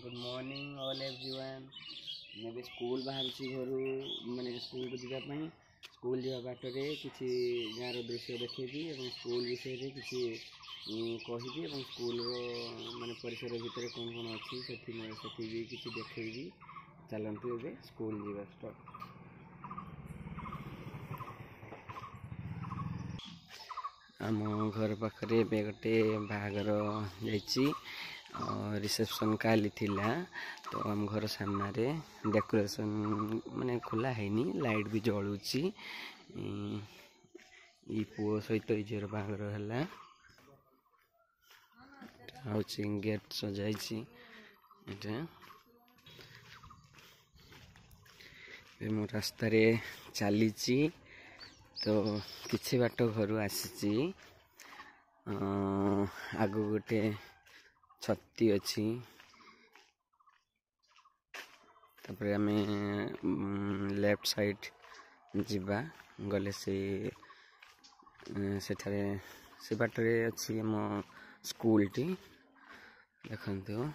Good morning all everyone. मैं school बाहर घर माने स्कूल को जावाई स्कूल जा बाटर किसी गाँव दृश्य देखी स्कूल विषय रे किसी कहि स्कूल माने परिसर भितर कौन कौन अच्छी से भी किसी देखी चलतु ए स्कूल जावा स्टार्ट। आम घर पाखे गोटे बाहागर जा रिसेप्शन काली थिला तो आम घर सामने डेकोरेशन माने खोला है लाइट भी जलुची पुओ सहित झीर बाहागर है गेट सजाई मु रास्ता रे चली तो किछि बाट घर आसी आग गोटे छत्ती अच्छी तापर आम लेफ्ट साइड जीवा गले से बाटरे अच्छी आम स्कूल टी देखंतु।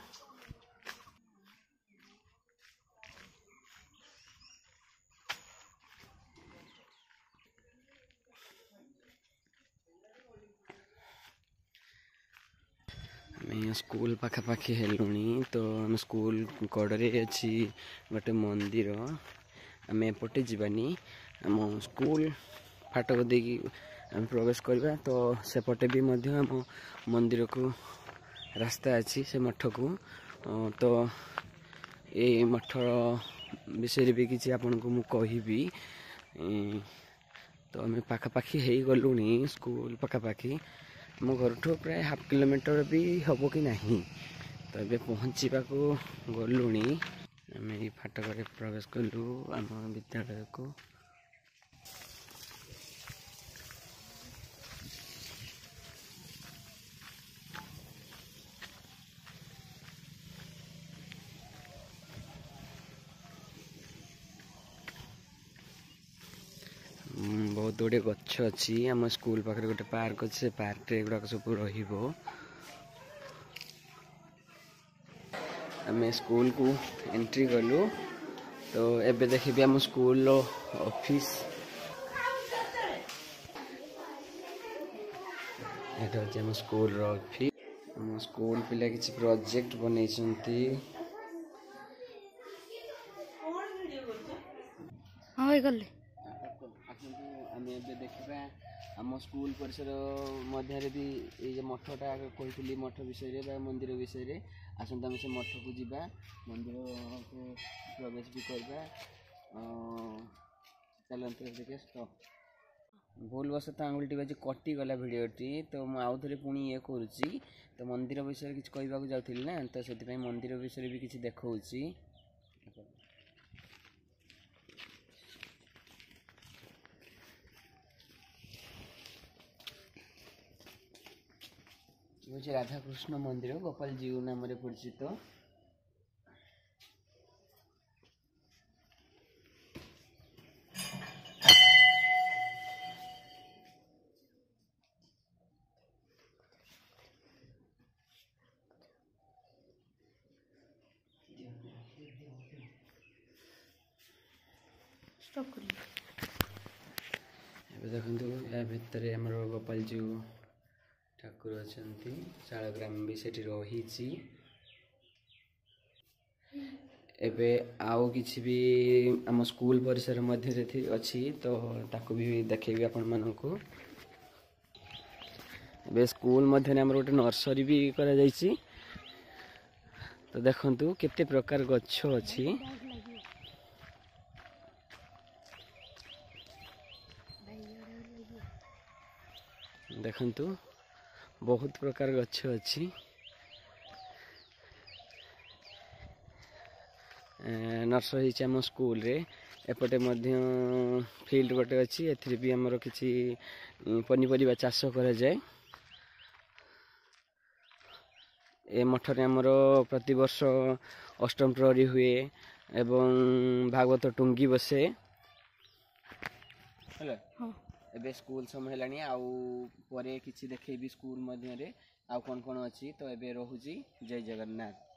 स्कूल पाखापाखि हेलुणी तो आम स्कूल कड़े अच्छी गोटे मंदिर आम एपटे जावानी आम स्कूल फाटक देकी आम प्रवेश करवा तो सेपटे भी आम मंदिर को रास्ता अच्छी से मठ को तो ये मठ विषय भी किसी आपन को मुझे तो आम पाखापाखि हो गलुणी स्कूल पाखापाखि मो घर ठू प्राय हाफ किलोमीटर भी हम कि नहीं तो ये पहुँचा को गलुणी आम फाटक प्रवेश कलु आम विद्यालय को। बहुत गुड़े गच्छ अच्छी आम स्कूल पाखे गोटे पार्क अच्छे पार्क गुड़ाक सब रमें स्कूल को एंट्री कलु तो एबे देखिए आम स्कूल ऑफिस ये आम स्कूल ऑफिस आम स्कूल पिला किसी प्रोजेक्ट बन आम देखा आम स्कूल परिसर मध्य भी ये मठटा कही मठ विषय मंदिर विषय आसता आम से मठ को जीवा मंदिर को प्रवेश भी करवा चलते देखे भूल बस तो आंगुल टी बाजी कटिगला भिडटी तो मुझे पुणी ये करुच्ची तो मंदिर विषय किसी कहवाक जाऊँगी ना तो से मंदिर विषय भी किसी देखा हूँ राधाकृष्ण मंदिर गोपाल जीव नाम परिचित। देखो या भितर आम गोपाल जीव ठाकुर अच्छा शालग्राम भी से रही एबे आउ किसी भी आम स्कूल परिसर मध्य अच्छी तो ताको भी देखेबी आपण मानकु। एबे स्कूल मध्य आम गोटे नर्सरी भी करा जायछि तो देखंतु केते प्रकार गच्छ अच्छी देखंतु बहुत प्रकार गच्छ अच्छी नर्सरी आम स्कूल रे एपटे फील्ड गोटे अच्छी ए भी आमर किसी पनीपरिया चाष करा जाए। ए मठरे आमर प्रति वर्ष अष्टम प्रहरी हुए एवं भागवत टुंगी बसे एबे स्कूल समय है आउ परे किसी देखेबी स्कूल मध्य आउ कौन कौन अच्छी तो एबे रहुची जय जगन्नाथ।